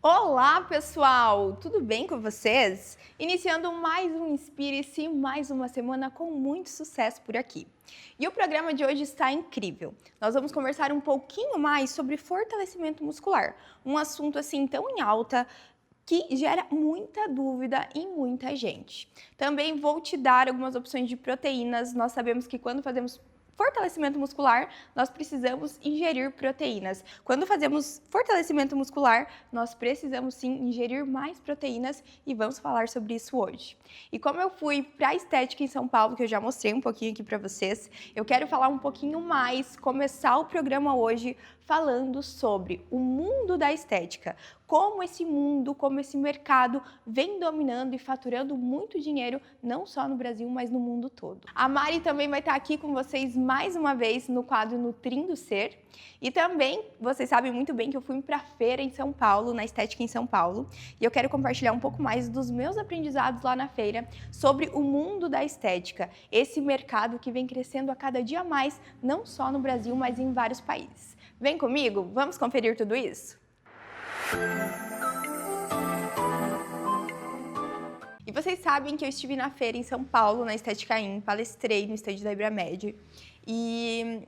Olá, pessoal! Tudo bem com vocês? Iniciando mais um Inspire-se, mais uma semana com muito sucesso por aqui. E o programa de hoje está incrível. Nós vamos conversar um pouquinho mais sobre fortalecimento muscular, um assunto assim tão em alta que gera muita dúvida em muita gente. Também vou te dar algumas opções de proteínas. Nós sabemos que quando fazemos fortalecimento muscular, nós precisamos ingerir proteínas. Quando fazemos fortalecimento muscular, nós precisamos sim ingerir mais proteínas e vamos falar sobre isso hoje. E como eu fui para a estética em São Paulo, que eu já mostrei um pouquinho aqui para vocês, eu quero falar um pouquinho mais, começar o programa hoje falando sobre o mundo da estética, como esse mundo, como esse mercado vem dominando e faturando muito dinheiro, não só no Brasil, mas no mundo todo. A Mari também vai estar aqui com vocês mais uma vez no quadro Nutrindo Ser. E também, vocês sabem muito bem que eu fui para a feira em São Paulo, na estética em São Paulo, e eu quero compartilhar um pouco mais dos meus aprendizados lá na feira sobre o mundo da estética, esse mercado que vem crescendo a cada dia mais, não só no Brasil, mas em vários países. Vem comigo, vamos conferir tudo isso? E vocês sabem que eu estive na feira em São Paulo, na Estética In, palestrei no estande da Ibramed e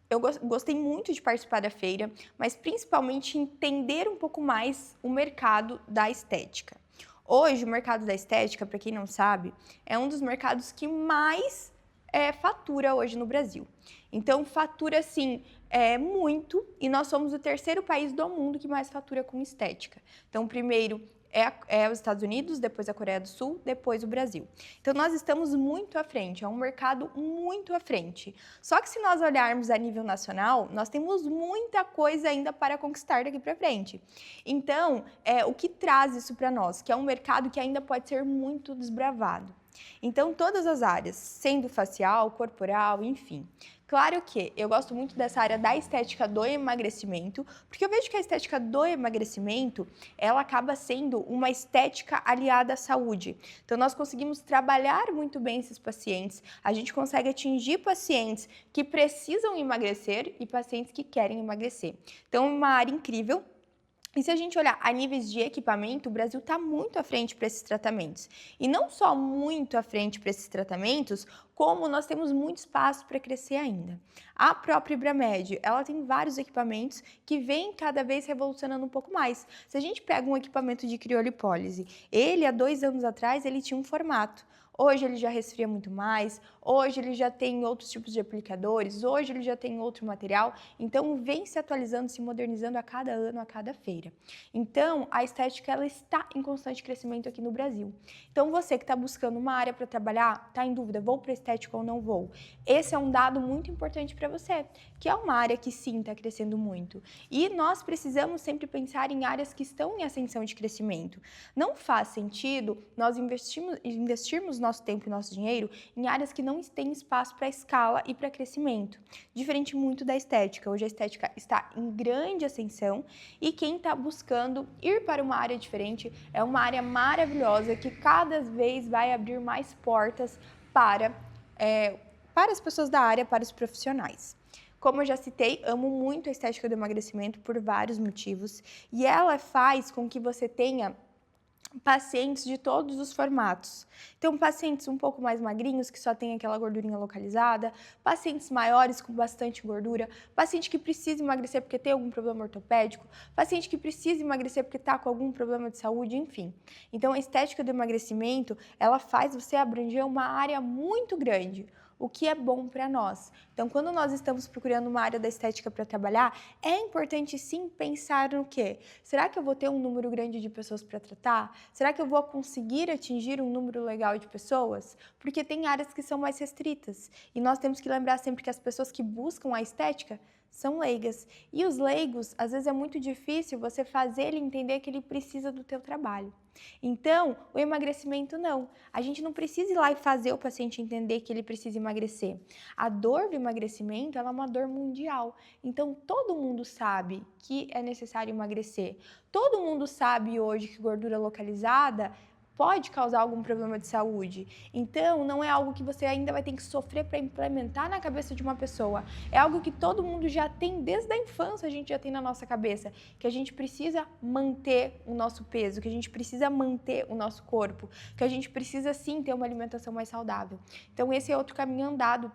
eu gostei muito de participar da feira, mas principalmente entender um pouco mais o mercado da estética. Hoje, o mercado da estética, para quem não sabe, é um dos mercados que mais fatura hoje no Brasil. Então, fatura, assim, muito, e nós somos o terceiro país do mundo que mais fatura com estética. Então, primeiro é os Estados Unidos, depois a Coreia do Sul, depois o Brasil. Então, nós estamos muito à frente, é um mercado muito à frente. Só que se nós olharmos a nível nacional, nós temos muita coisa ainda para conquistar daqui para frente. Então, o que traz isso para nós? Que é um mercado que ainda pode ser muito desbravado. Então, todas as áreas, sendo facial, corporal, enfim. Claro que eu gosto muito dessa área da estética do emagrecimento, porque eu vejo que a estética do emagrecimento, ela acaba sendo uma estética aliada à saúde. Então, nós conseguimos trabalhar muito bem esses pacientes, a gente consegue atingir pacientes que precisam emagrecer e pacientes que querem emagrecer. Então, é uma área incrível. E se a gente olhar a níveis de equipamento, o Brasil está muito à frente para esses tratamentos. E não só muito à frente para esses tratamentos, como nós temos muito espaço para crescer ainda. A própria Ibramed, ela tem vários equipamentos que vêm cada vez revolucionando um pouco mais. Se a gente pega um equipamento de criolipólise, ele há 2 anos atrás ele tinha um formato. Hoje ele já resfria muito mais, hoje ele já tem outros tipos de aplicadores, hoje ele já tem outro material, então vem se atualizando, se modernizando a cada ano, a cada feira. Então, a estética ela está em constante crescimento aqui no Brasil. Então, você que está buscando uma área para trabalhar, está em dúvida, vou para estética ou não vou? Esse é um dado muito importante para você, que é uma área que sim está crescendo muito. E nós precisamos sempre pensar em áreas que estão em ascensão de crescimento. Não faz sentido nós investirmos nosso tempo e nosso dinheiro em áreas que não têm espaço para escala e para crescimento. Diferente muito da estética. Hoje a estética está em grande ascensão e quem está buscando ir para uma área diferente é uma área maravilhosa que cada vez vai abrir mais portas para as pessoas da área, para os profissionais. Como eu já citei, amo muito a estética do emagrecimento por vários motivos e ela faz com que você tenha pacientes de todos os formatos. Então, pacientes um pouco mais magrinhos, que só tem aquela gordurinha localizada, pacientes maiores com bastante gordura, paciente que precisa emagrecer porque tem algum problema ortopédico, paciente que precisa emagrecer porque está com algum problema de saúde, enfim. Então, a estética do emagrecimento, ela faz você abranger uma área muito grande, o que é bom para nós. Então, quando nós estamos procurando uma área da estética para trabalhar, é importante sim pensar no quê? Será que eu vou ter um número grande de pessoas para tratar? Será que eu vou conseguir atingir um número legal de pessoas? Porque tem áreas que são mais restritas. E nós temos que lembrar sempre que as pessoas que buscam a estética são leigas. E os leigos, às vezes é muito difícil você fazer ele entender que ele precisa do teu trabalho. Então, o emagrecimento não. A gente não precisa ir lá e fazer o paciente entender que ele precisa emagrecer. A dor do emagrecimento, ela é uma dor mundial. Então, todo mundo sabe que é necessário emagrecer. Todo mundo sabe hoje que gordura localizada pode causar algum problema de saúde. Então, não é algo que você ainda vai ter que sofrer para implementar na cabeça de uma pessoa. É algo que todo mundo já tem desde a infância, a gente já tem na nossa cabeça, que a gente precisa manter o nosso peso, que a gente precisa manter o nosso corpo, que a gente precisa sim ter uma alimentação mais saudável. Então, esse é outro caminho andado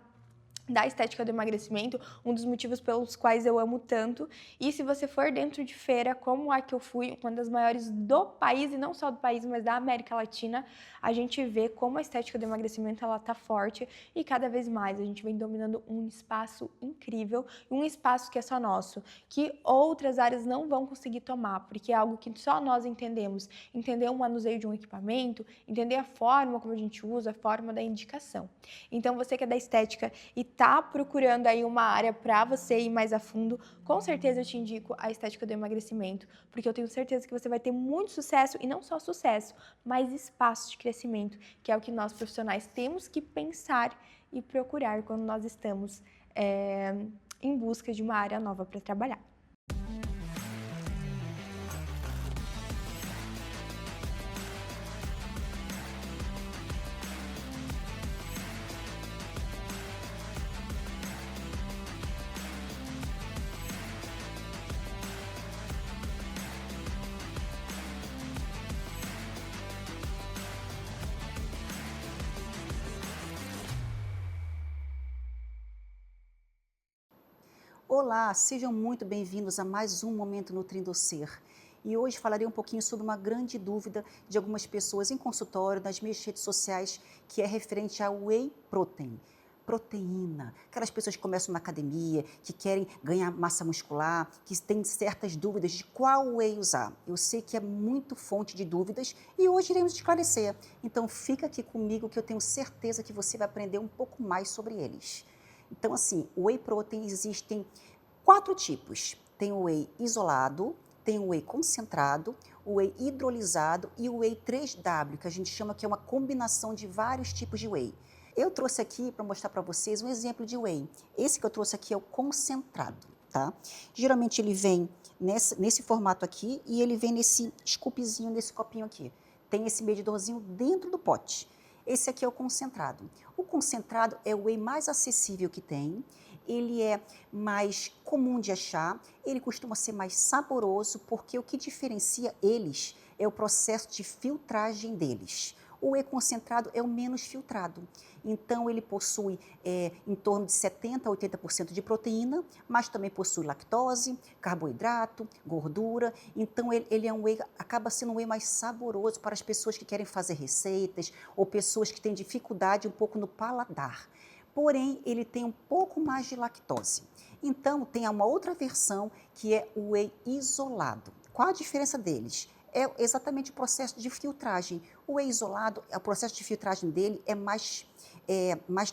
da estética do emagrecimento, um dos motivos pelos quais eu amo tanto. E se você for dentro de feira, como a que eu fui, uma das maiores do país, e não só do país, mas da América Latina, a gente vê como a estética do emagrecimento ela tá forte e cada vez mais a gente vem dominando um espaço incrível, um espaço que é só nosso, que outras áreas não vão conseguir tomar, porque é algo que só nós entendemos. Entender o manuseio de um equipamento, entender a forma como a gente usa, a forma da indicação. Então, você que é da estética e tá procurando aí uma área para você ir mais a fundo, com certeza eu te indico a estética do emagrecimento, porque eu tenho certeza que você vai ter muito sucesso, e não só sucesso, mas espaço de crescimento, que é o que nós profissionais temos que pensar e procurar quando nós estamos em busca de uma área nova para trabalhar. Olá, sejam muito bem-vindos a mais um Momento Nutrindo o Ser. E hoje falarei um pouquinho sobre uma grande dúvida de algumas pessoas em consultório, nas minhas redes sociais, que é referente ao whey protein. Proteína, aquelas pessoas que começam na academia, que querem ganhar massa muscular, que têm certas dúvidas de qual whey usar. Eu sei que é muito fonte de dúvidas e hoje iremos esclarecer. Então fica aqui comigo que eu tenho certeza que você vai aprender um pouco mais sobre eles. Então, assim, o whey protein existem 4 tipos. Tem o whey isolado, tem o whey concentrado, o whey hidrolisado e o whey 3W, que a gente chama que é uma combinação de vários tipos de whey. Eu trouxe aqui para mostrar para vocês um exemplo de whey. Esse que eu trouxe aqui é o concentrado, tá? Geralmente ele vem nesse formato aqui e ele vem nesse scoopzinho, nesse copinho aqui. Tem esse medidorzinho dentro do pote. Esse aqui é o concentrado. O concentrado é o whey mais acessível que tem, ele é mais comum de achar, ele costuma ser mais saboroso, porque o que diferencia eles é o processo de filtragem deles. O whey concentrado é o menos filtrado, então ele possui em torno de 70% a 80% de proteína, mas também possui lactose, carboidrato, gordura, então ele é um whey, acaba sendo um whey mais saboroso para as pessoas que querem fazer receitas ou pessoas que têm dificuldade um pouco no paladar. Porém, ele tem um pouco mais de lactose. Então, tem uma outra versão que é o whey isolado. Qual a diferença deles? É exatamente o processo de filtragem. O whey isolado, o processo de filtragem dele é mais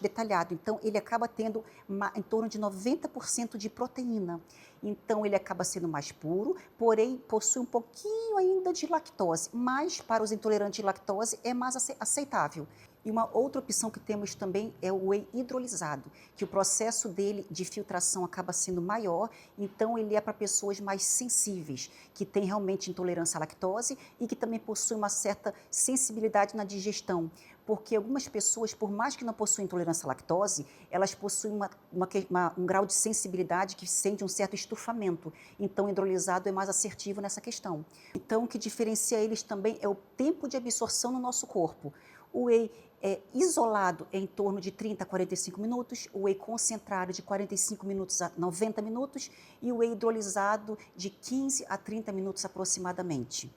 detalhado. Então, ele acaba tendo em torno de 90% de proteína. Então, ele acaba sendo mais puro, porém, possui um pouquinho ainda de lactose. Mas, para os intolerantes à lactose, é mais aceitável. E uma outra opção que temos também é o whey hidrolisado, que o processo dele de filtração acaba sendo maior, então ele é para pessoas mais sensíveis, que têm realmente intolerância à lactose e que também possuem uma certa sensibilidade na digestão. Porque algumas pessoas, por mais que não possuem intolerância à lactose, elas possuem um grau de sensibilidade que sente um certo estufamento. Então, o hidrolisado é mais assertivo nessa questão. Então, o que diferencia eles também é o tempo de absorção no nosso corpo. O whey isolado é em torno de 30 a 45 minutos, o whey concentrado de 45 minutos a 90 minutos e o whey hidrolisado de 15 a 30 minutos aproximadamente.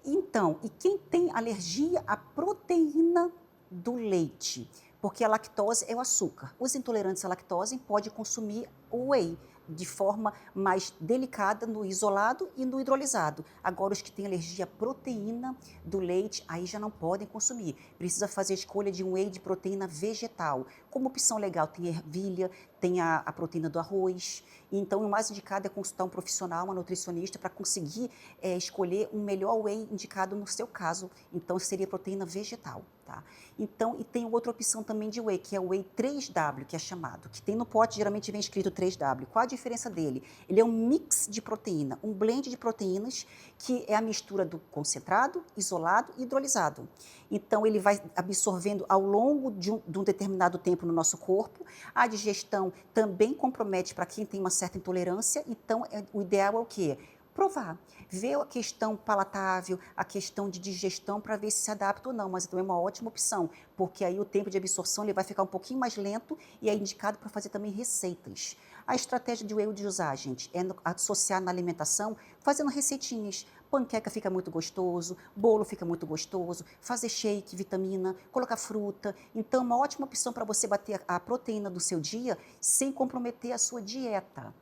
Então, e quem tem alergia à proteína do leite? Porque a lactose é o açúcar. Os intolerantes à lactose podem consumir o whey de forma mais delicada no isolado e no hidrolisado. Agora, os que têm alergia à proteína do leite, aí já não podem consumir. Precisa fazer a escolha de um whey de proteína vegetal. Como opção legal, tem ervilha, tem a proteína do arroz. Então, o mais indicado é consultar um profissional, uma nutricionista, para conseguir escolher um melhor whey indicado no seu caso. Então, seria proteína vegetal, tá? Tá? Então, e tem outra opção também de whey, que é o whey 3W, que é chamado, que tem no pote, geralmente vem escrito 3W. Qual a diferença dele? Ele é um mix de proteína, um blend de proteínas, que é a mistura do concentrado, isolado e hidrolisado. Então, ele vai absorvendo ao longo de um determinado tempo no nosso corpo. A digestão também compromete para quem tem uma certa intolerância. Então, o ideal é o quê? Provar, ver a questão palatável, a questão de digestão para ver se adapta ou não, mas então é uma ótima opção, porque aí o tempo de absorção ele vai ficar um pouquinho mais lento e é indicado para fazer também receitas. A estratégia de whey de usar, gente, é associar na alimentação fazendo receitinhas. Panqueca fica muito gostoso, bolo fica muito gostoso, fazer shake, vitamina, colocar fruta. Então, uma ótima opção para você bater a proteína do seu dia sem comprometer a sua dieta.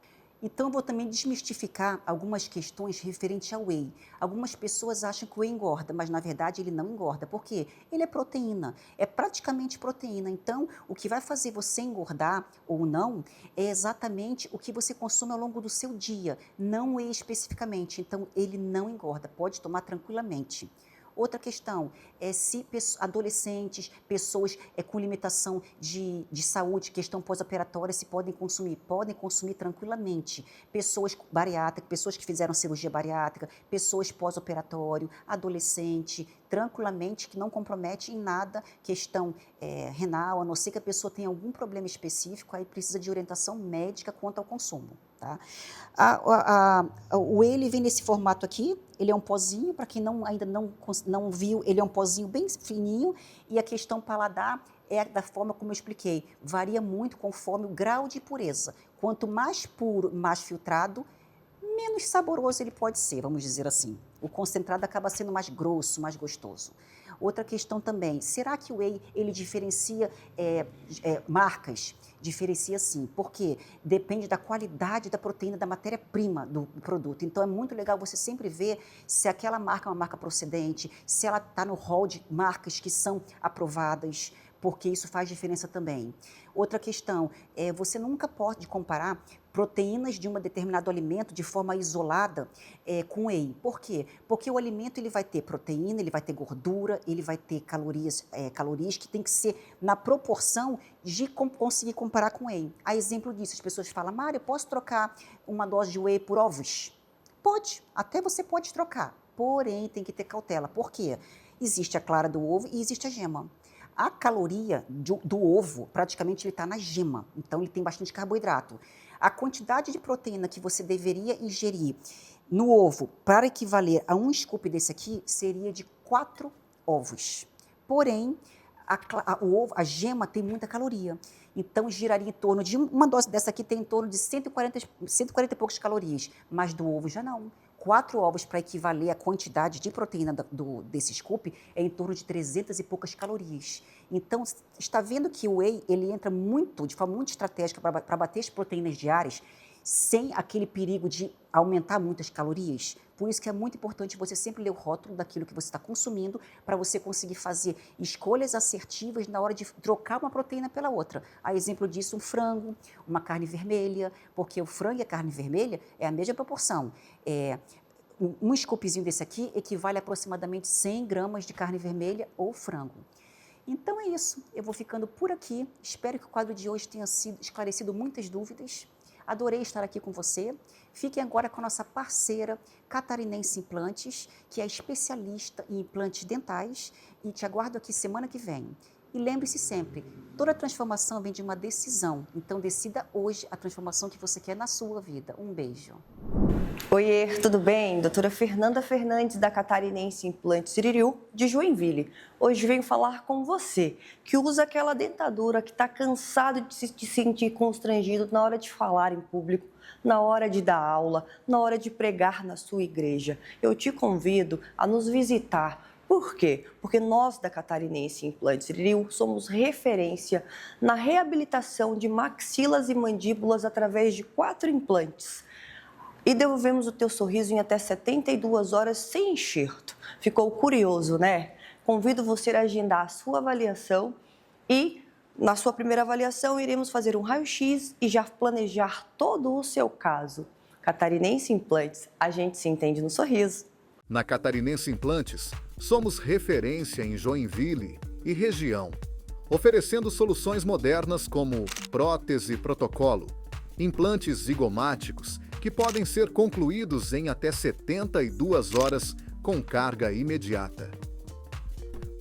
Então, eu vou também desmistificar algumas questões referentes ao whey. Algumas pessoas acham que o whey engorda, mas na verdade ele não engorda. Por quê? Ele é proteína, é praticamente proteína. Então, o que vai fazer você engordar ou não é exatamente o que você consome ao longo do seu dia, não o whey especificamente. Então, ele não engorda, pode tomar tranquilamente. Outra questão é se adolescentes, pessoas com limitação de saúde, questão pós-operatória, se podem consumir tranquilamente. Pessoas bariátricas, pessoas que fizeram cirurgia bariátrica, pessoas pós-operatório, adolescente, tranquilamente, que não compromete em nada questão renal, a não ser que a pessoa tenha algum problema específico, aí precisa de orientação médica quanto ao consumo. Tá? O whey ele vem nesse formato aqui, ele é um pozinho, para quem ainda não viu, ele é um pozinho bem fininho, e a questão paladar é da forma como eu expliquei, varia muito conforme o grau de pureza. Quanto mais puro, mais filtrado, menos saboroso ele pode ser, vamos dizer assim. O concentrado acaba sendo mais grosso, mais gostoso. Outra questão também, será que o whey ele diferencia marcas? Diferencia sim, porque depende da qualidade da proteína, da matéria-prima do produto. Então é muito legal você sempre ver se aquela marca é uma marca procedente, se ela está no hall de marcas que são aprovadas, porque isso faz diferença também. Outra questão, você nunca pode comparar proteínas de um determinado alimento de forma isolada com whey. Por quê? Porque o alimento ele vai ter proteína, ele vai ter gordura, ele vai ter calorias que tem que ser na proporção de conseguir comparar com whey. A exemplo disso, as pessoas falam, Mário, eu posso trocar uma dose de whey por ovos? Pode, até você pode trocar, porém tem que ter cautela. Por quê? Existe a clara do ovo e existe a gema. A caloria do ovo, praticamente, ele está na gema, então ele tem bastante carboidrato. A quantidade de proteína que você deveria ingerir no ovo para equivaler a um scoop desse aqui seria de 4 ovos. Porém, a gema tem muita caloria, então giraria em torno de uma dose dessa aqui tem em torno de 140 e poucas calorias, mas do ovo já não. 4 ovos para equivaler à quantidade de proteína desse scoop é em torno de 300 e poucas calorias. Então, está vendo que o whey ele entra de forma muito estratégica para bater as proteínas diárias sem aquele perigo de aumentar muitas calorias? Por isso que é muito importante você sempre ler o rótulo daquilo que você está consumindo para você conseguir fazer escolhas assertivas na hora de trocar uma proteína pela outra. A exemplo disso, um frango, uma carne vermelha, porque o frango e a carne vermelha é a mesma proporção. Um scoopzinho desse aqui equivale a aproximadamente 100 gramas de carne vermelha ou frango. Então é isso, eu vou ficando por aqui. Espero que o quadro de hoje tenha esclarecido muitas dúvidas. Adorei estar aqui com você. Fiquem agora com a nossa parceira Catarinense Implantes, que é especialista em implantes dentais, e te aguardo aqui semana que vem. E lembre-se sempre, toda transformação vem de uma decisão, então decida hoje a transformação que você quer na sua vida. Um beijo. Oiê, tudo bem? Doutora Fernanda Fernandes, da Catarinense Implantes Siririú, de Joinville. Hoje venho falar com você, que usa aquela dentadura, que está cansado de se sentir constrangido na hora de falar em público, na hora de dar aula, na hora de pregar na sua igreja. Eu te convido a nos visitar. Por quê? Porque nós da Catarinense Implantes Siririú somos referência na reabilitação de maxilas e mandíbulas através de 4 implantes. E devolvemos o teu sorriso em até 72 horas sem enxerto. Ficou curioso, né? Convido você a agendar a sua avaliação e, na sua primeira avaliação, iremos fazer um raio-x e já planejar todo o seu caso. Catarinense Implantes, a gente se entende no sorriso. Na Catarinense Implantes, somos referência em Joinville e região, oferecendo soluções modernas como prótese protocolo, implantes zigomáticos que podem ser concluídos em até 72 horas com carga imediata.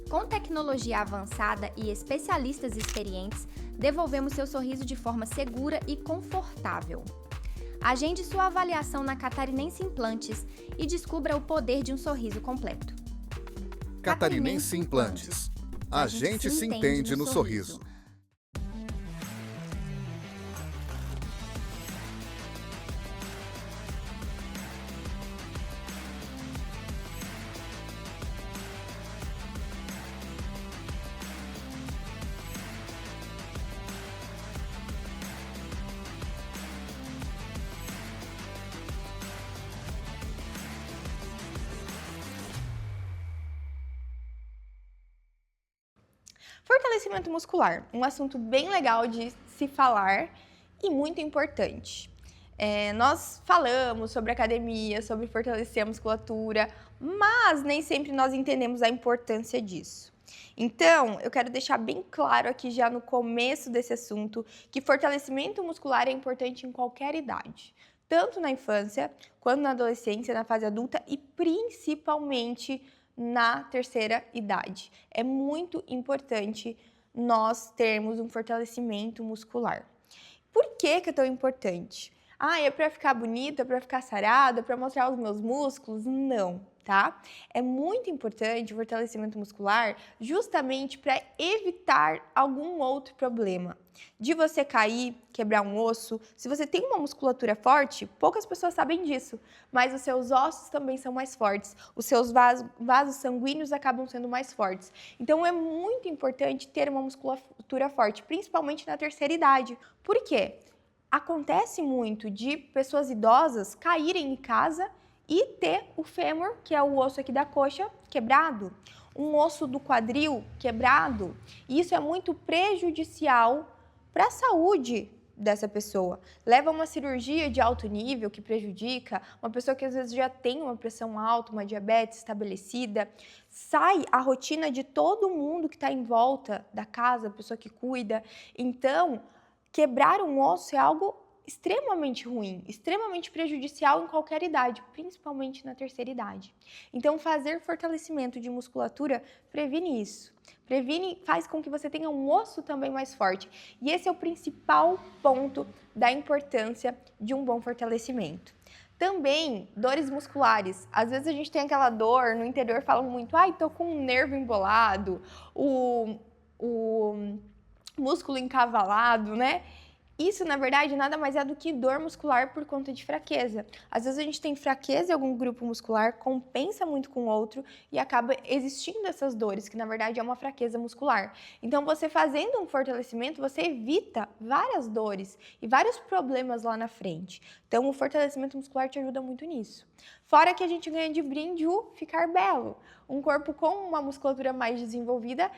Com tecnologia avançada e especialistas experientes, devolvemos seu sorriso de forma segura e confortável. Agende sua avaliação na Catarinense Implantes e descubra o poder de um sorriso completo. Catarinense Implantes. A gente se entende no sorriso. Fortalecimento muscular, um assunto bem legal de se falar e muito importante. Nós falamos sobre academia, sobre fortalecer a musculatura, mas nem sempre nós entendemos a importância disso. Então, eu quero deixar bem claro aqui já no começo desse assunto que fortalecimento muscular é importante em qualquer idade, tanto na infância, quanto na adolescência, na fase adulta e principalmente na terceira idade. É muito importante nós termos um fortalecimento muscular. Por que é tão importante? É para ficar bonita, é para ficar sarada, é para mostrar os meus músculos? Não, tá? É muito importante o fortalecimento muscular justamente para evitar algum outro problema. De você cair, quebrar um osso. Se você tem uma musculatura forte, poucas pessoas sabem disso, mas os seus ossos também são mais fortes. Os seus vasos sanguíneos acabam sendo mais fortes. Então, é muito importante ter uma musculatura forte, principalmente na terceira idade. Por quê? Acontece muito de pessoas idosas caírem em casa e ter o fêmur, que é o osso aqui da coxa, quebrado, um osso do quadril quebrado. E isso é muito prejudicial para a saúde dessa pessoa. Leva a uma cirurgia de alto nível que prejudica, uma pessoa que às vezes já tem uma pressão alta, uma diabetes estabelecida, sai a rotina de todo mundo que está em volta da casa, a pessoa que cuida. Então, quebrar um osso é algo extremamente ruim, extremamente prejudicial em qualquer idade, principalmente na terceira idade. Então, fazer fortalecimento de musculatura previne isso. Faz com que você tenha um osso também mais forte. E esse é o principal ponto da importância de um bom fortalecimento. Também, dores musculares. Às vezes a gente tem aquela dor, no interior falam muito, tô com um nervo embolado, o músculo encavalado, né? Isso, na verdade, nada mais é do que dor muscular por conta de fraqueza. Às vezes a gente tem fraqueza em algum grupo muscular, compensa muito com o outro e acaba existindo essas dores, que na verdade é uma fraqueza muscular. Então, você fazendo um fortalecimento, você evita várias dores e vários problemas lá na frente. Então, o fortalecimento muscular te ajuda muito nisso. Fora que a gente ganha de brinde o ficar belo. Um corpo com uma musculatura mais desenvolvida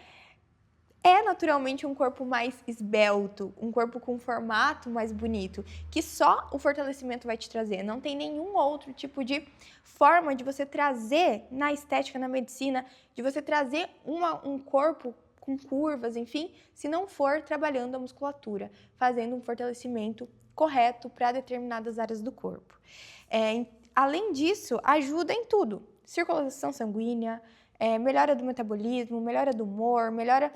é naturalmente um corpo mais esbelto, um corpo com formato mais bonito, que só o fortalecimento vai te trazer. Não tem nenhum outro tipo de forma de você trazer na estética, na medicina, de você trazer um corpo com curvas, enfim, se não for trabalhando a musculatura, fazendo um fortalecimento correto para determinadas áreas do corpo. Além disso, ajuda em tudo. Circulação sanguínea, melhora do metabolismo, melhora do humor, melhora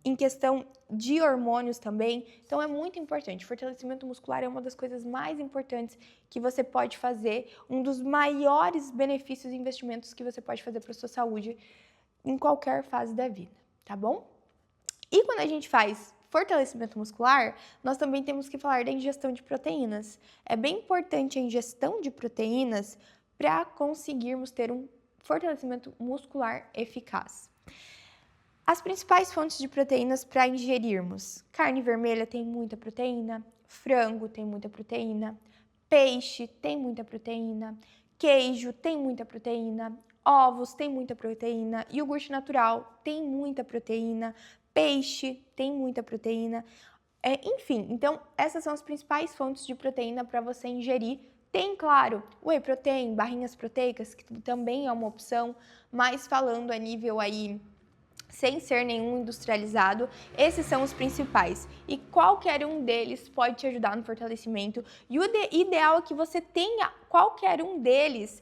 em questão de hormônios também. Então, é muito importante. Fortalecimento muscular é uma das coisas mais importantes que você pode fazer, um dos maiores benefícios e investimentos que você pode fazer para a sua saúde em qualquer fase da vida, tá bom? E quando a gente faz fortalecimento muscular, nós também temos que falar da ingestão de proteínas. É bem importante a ingestão de proteínas para conseguirmos ter um fortalecimento muscular eficaz. As principais fontes de proteínas para ingerirmos: carne vermelha tem muita proteína, frango tem muita proteína, peixe tem muita proteína, queijo tem muita proteína, ovos tem muita proteína, iogurte natural tem muita proteína, peixe tem muita proteína. Enfim, então essas são as principais fontes de proteína para você ingerir. Tem, claro, whey protein, barrinhas proteicas, que também é uma opção, mas falando a nível aí sem ser nenhum industrializado. Esses são os principais. E qualquer um deles pode te ajudar no fortalecimento. E o ideal é que você tenha qualquer um deles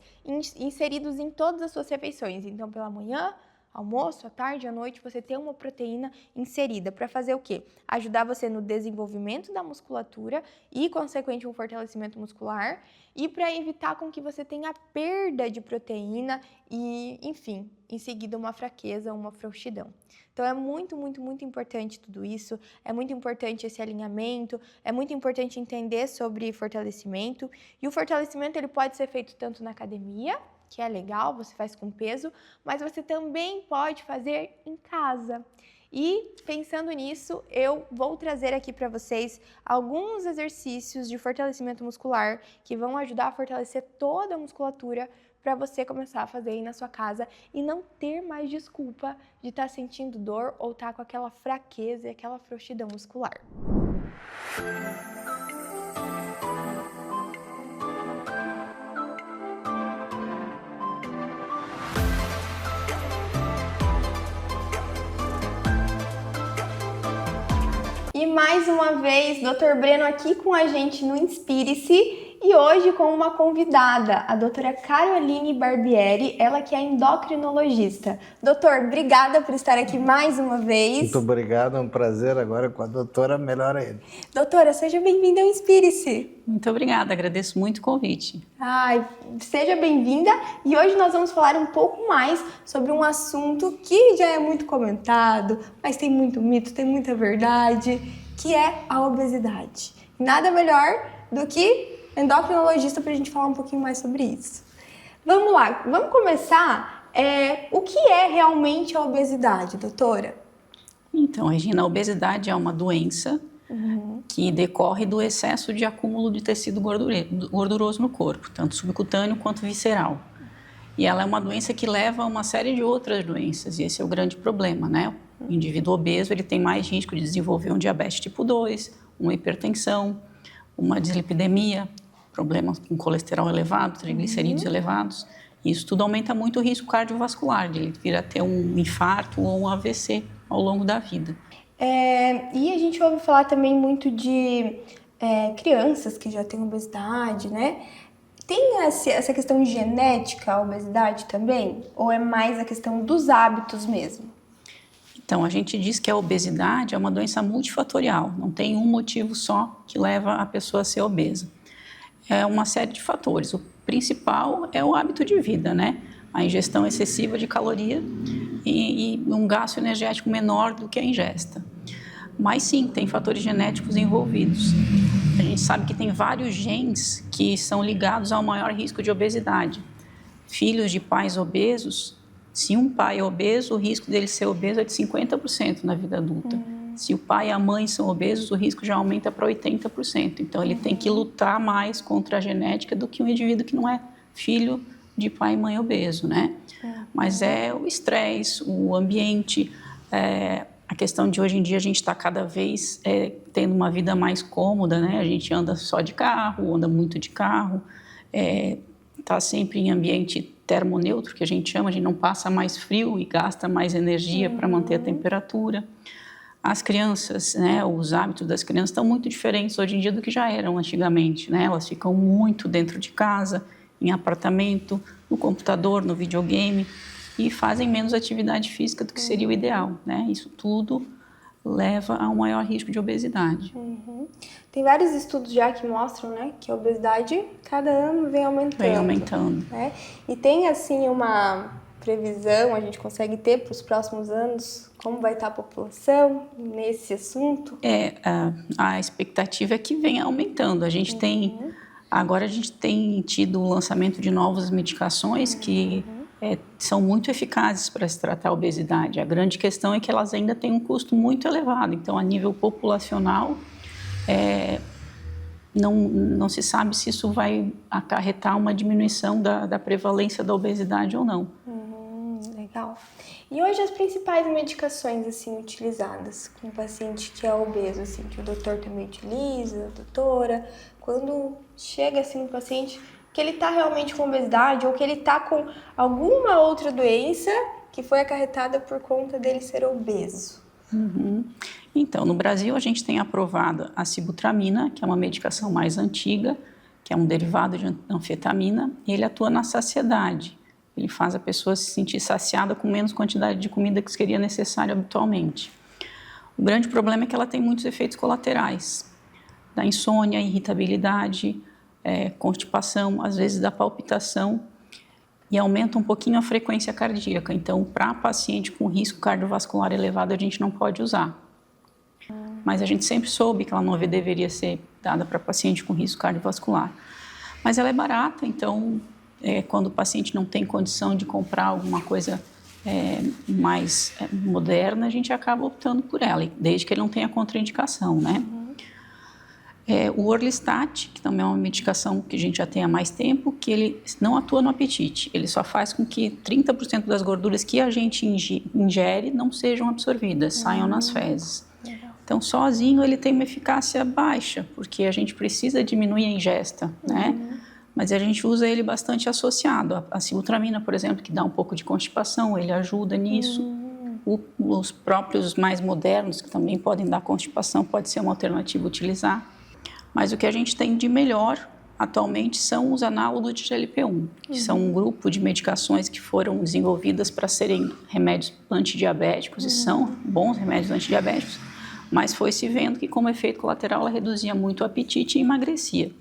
inseridos em todas as suas refeições. Então, pela manhã, almoço, à tarde, à noite, você tem uma proteína inserida para fazer o quê? Ajudar você no desenvolvimento da musculatura e, consequentemente, um fortalecimento muscular e para evitar com que você tenha perda de proteína e, enfim, em seguida uma fraqueza, uma frouxidão. Então é muito, muito, muito importante tudo isso, é muito importante esse alinhamento, é muito importante entender sobre fortalecimento e o fortalecimento ele pode ser feito tanto na academia, que é legal, você faz com peso, mas você também pode fazer em casa. E pensando nisso, eu vou trazer aqui para vocês alguns exercícios de fortalecimento muscular que vão ajudar a fortalecer toda a musculatura para você começar a fazer aí na sua casa e não ter mais desculpa de estar sentindo dor ou estar com aquela fraqueza e aquela frouxidão muscular. E mais uma vez, Dr. Breno aqui com a gente no Inspire-se e hoje com uma convidada, a doutora Caroline Barbieri, ela que é endocrinologista. Doutor, obrigada por estar aqui mais uma vez. Muito obrigado, é um prazer agora com a doutora, melhor ainda. Doutora, seja bem-vinda ao Inspire-se. Muito obrigada, agradeço muito o convite. Ai, seja bem-vinda e hoje nós vamos falar um pouco mais sobre um assunto que já é muito comentado, mas tem muito mito, tem muita verdade, que é a obesidade. Nada melhor do que endocrinologista para a gente falar um pouquinho mais sobre isso. Vamos lá, vamos começar. O que é realmente a obesidade, doutora? Então, Regina, a obesidade é uma doença que decorre do excesso de acúmulo de tecido gorduroso no corpo, tanto subcutâneo quanto visceral. E ela é uma doença que leva a uma série de outras doenças, e esse é o grande problema, né? O indivíduo obeso ele tem mais risco de desenvolver um diabetes tipo 2, uma hipertensão, uma dislipidemia, problemas com colesterol elevado, triglicerídeos elevados. Isso tudo aumenta muito o risco cardiovascular, de ele vir a ter um infarto ou um AVC ao longo da vida. E a gente ouve falar também muito de crianças que já têm obesidade, né? Tem essa questão de genética, a obesidade também? Ou é mais a questão dos hábitos mesmo? Então, a gente diz que a obesidade é uma doença multifatorial, não tem um motivo só que leva a pessoa a ser obesa. É uma série de fatores. O principal é o hábito de vida, né? A ingestão excessiva de caloria e um gasto energético menor do que a ingesta. Mas sim, tem fatores genéticos envolvidos. A gente sabe que tem vários genes que são ligados ao maior risco de obesidade. Filhos de pais obesos, se um pai é obeso, o risco dele ser obeso é de 50% na vida adulta. Se o pai e a mãe são obesos, o risco já aumenta para 80%. Então, ele tem que lutar mais contra a genética do que um indivíduo que não é filho de pai e mãe obeso, né? Mas é o estresse, o ambiente, a questão de hoje em dia a gente está cada vez tendo uma vida mais cômoda, né? A gente anda só de carro, anda muito de carro, está sempre em ambiente termoneutro, que a gente chama, a gente não passa mais frio e gasta mais energia para manter a temperatura. As crianças, né, os hábitos das crianças estão muito diferentes hoje em dia do que já eram antigamente, né? Elas ficam muito dentro de casa, em apartamento, no computador, no videogame e fazem menos atividade física do que seria o ideal, né? Isso tudo leva a um maior risco de obesidade. Tem vários estudos já que mostram, né, que a obesidade cada ano vem aumentando. Vem aumentando. Né? E tem, assim, uma previsão, a gente consegue ter para os próximos anos, como vai estar a população nesse assunto? A expectativa é que venha aumentando. A gente agora a gente tem tido o lançamento de novas medicações que são muito eficazes para se tratar a obesidade. A grande questão é que elas ainda têm um custo muito elevado. Então, a nível populacional, não se sabe se isso vai acarretar uma diminuição da prevalência da obesidade ou não. Legal. E hoje as principais medicações assim utilizadas com o paciente que é obeso, assim, que o doutor também utiliza, a doutora, quando chega assim um paciente que ele está realmente com obesidade ou que ele está com alguma outra doença que foi acarretada por conta dele ser obeso? Então, no Brasil, a gente tem aprovado a sibutramina, que é uma medicação mais antiga, que é um derivado de anfetamina, e ele atua na saciedade. Ele faz a pessoa se sentir saciada com menos quantidade de comida que seria necessária habitualmente. O grande problema é que ela tem muitos efeitos colaterais, da insônia, irritabilidade, constipação, às vezes da palpitação, e aumenta um pouquinho a frequência cardíaca. Então, para paciente com risco cardiovascular elevado, a gente não pode usar. Mas a gente sempre soube que ela não deveria ser dada para paciente com risco cardiovascular. Mas ela é barata, então, quando o paciente não tem condição de comprar alguma coisa mais moderna, a gente acaba optando por ela, desde que ele não tenha contraindicação, né? O Orlistat, que também é uma medicação que a gente já tem há mais tempo, que ele não atua no apetite, ele só faz com que 30% das gorduras que a gente ingere não sejam absorvidas, saiam nas fezes. Então, sozinho ele tem uma eficácia baixa, porque a gente precisa diminuir a ingesta, né? Mas a gente usa ele bastante associado. A sibutramina, por exemplo, que dá um pouco de constipação, ele ajuda nisso. Os próprios mais modernos, que também podem dar constipação, pode ser uma alternativa a utilizar. Mas o que a gente tem de melhor atualmente são os análogos de GLP-1, que são um grupo de medicações que foram desenvolvidas para serem remédios antidiabéticos, e são bons remédios antidiabéticos, mas foi se vendo que como efeito colateral ela reduzia muito o apetite e emagrecia.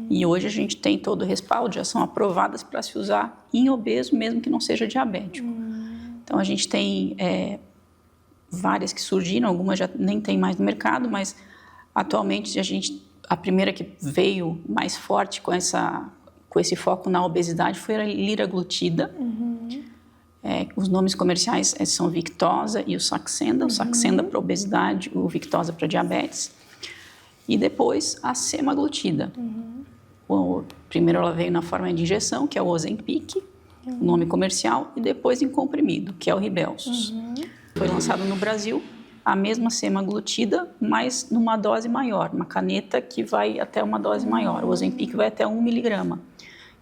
E hoje a gente tem todo o respaldo, já são aprovadas para se usar em obeso, mesmo que não seja diabético. Então a gente tem várias que surgiram, algumas já nem tem mais no mercado, mas atualmente a primeira que veio mais forte com esse foco na obesidade foi a liraglutida. Os nomes comerciais são Victoza e o Saxenda. O Saxenda para obesidade, o Victoza para diabetes. E depois a semaglutida. Primeiro ela veio na forma de injeção, que é o Ozempic, o nome comercial, e depois em comprimido, que é o Rybelsus. Foi lançado no Brasil a mesma semaglutida, mas numa dose maior, uma caneta que vai até uma dose maior. O Ozempic vai até 1 miligrama.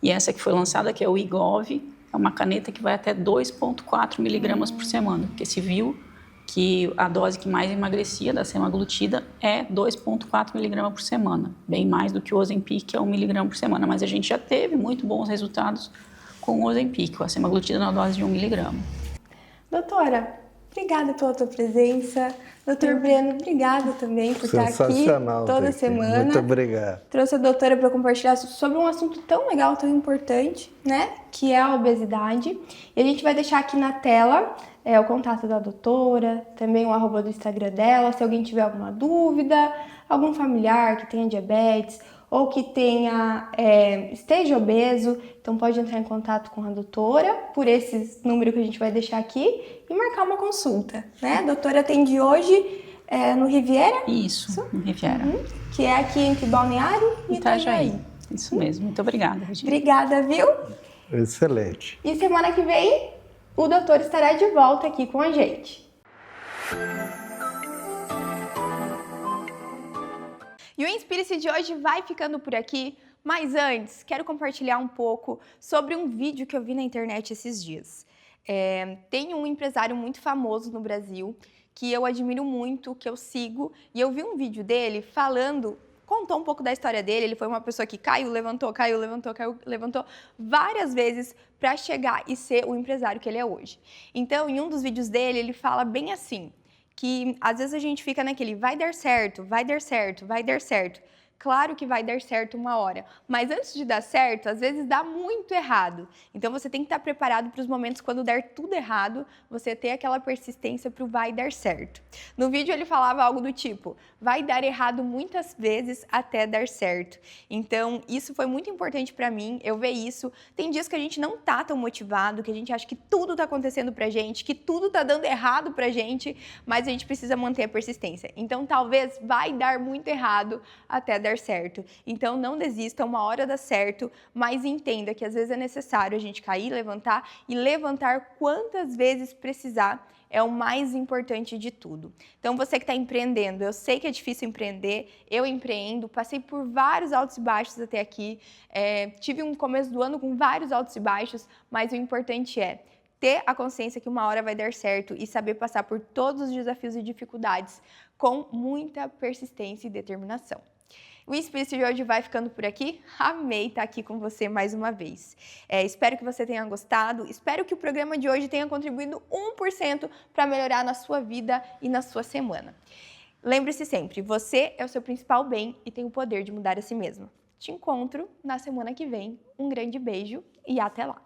E essa que foi lançada, que é o Wegovy, é uma caneta que vai até 2,4 miligramas por semana, porque se viu que a dose que mais emagrecia da semaglutida é 2,4 miligramas por semana, bem mais do que o Ozempic, que é 1 miligrama por semana. Mas a gente já teve muito bons resultados com o Ozempic, com a semaglutida na dose de 1 miligrama. Doutora, obrigada pela tua presença. Doutor Breno, obrigada também por estar aqui toda semana. Muito obrigado. Trouxe a doutora para compartilhar sobre um assunto tão legal, tão importante, né? Que é a obesidade. E a gente vai deixar aqui na tela o contato da doutora, também o @ do Instagram dela, se alguém tiver alguma dúvida, algum familiar que tenha diabetes ou que esteja obeso, então pode entrar em contato com a doutora por esse número que a gente vai deixar aqui e marcar uma consulta, né? A doutora atende hoje no Riviera? Isso, no Riviera. Que é aqui entre Balneário e Itajaí. Isso mesmo, muito obrigada, Regina. Obrigada, viu? Excelente. E semana que vem o doutor estará de volta aqui com a gente. E o Inspire-se de hoje vai ficando por aqui, mas antes quero compartilhar um pouco sobre um vídeo que eu vi na internet esses dias. Tem um empresário muito famoso no Brasil que eu admiro muito, que eu sigo, e eu vi um vídeo dele contou um pouco da história dele. Ele foi uma pessoa que caiu, levantou várias vezes para chegar e ser o empresário que ele é hoje. Então, em um dos vídeos dele, ele fala bem assim, que às vezes a gente fica naquele vai dar certo, vai dar certo, vai dar certo. Claro que vai dar certo uma hora, mas antes de dar certo, às vezes dá muito errado. Então você tem que estar preparado para os momentos quando der tudo errado, você ter aquela persistência para o vai dar certo. No vídeo ele falava algo do tipo, vai dar errado muitas vezes até dar certo. Então isso foi muito importante para mim, eu ver isso. Tem dias que a gente não tá tão motivado, que a gente acha que tudo tá acontecendo pra gente, que tudo tá dando errado pra gente, mas a gente precisa manter a persistência. Então talvez vai dar muito errado até dar certo. Então não desista, uma hora dá certo, mas entenda que às vezes é necessário a gente cair, levantar e levantar quantas vezes precisar. É o mais importante de tudo. Então você que está empreendendo, eu sei que é difícil empreender, eu empreendo, passei por vários altos e baixos até aqui, tive um começo do ano com vários altos e baixos, mas o importante é ter a consciência que uma hora vai dar certo e saber passar por todos os desafios e dificuldades com muita persistência e determinação. O Inspire-se de hoje vai ficando por aqui. Amei estar aqui com você mais uma vez. Espero que você tenha gostado. Espero que o programa de hoje tenha contribuído 1% para melhorar na sua vida e na sua semana. Lembre-se sempre, você é o seu principal bem e tem o poder de mudar a si mesmo. Te encontro na semana que vem. Um grande beijo e até lá!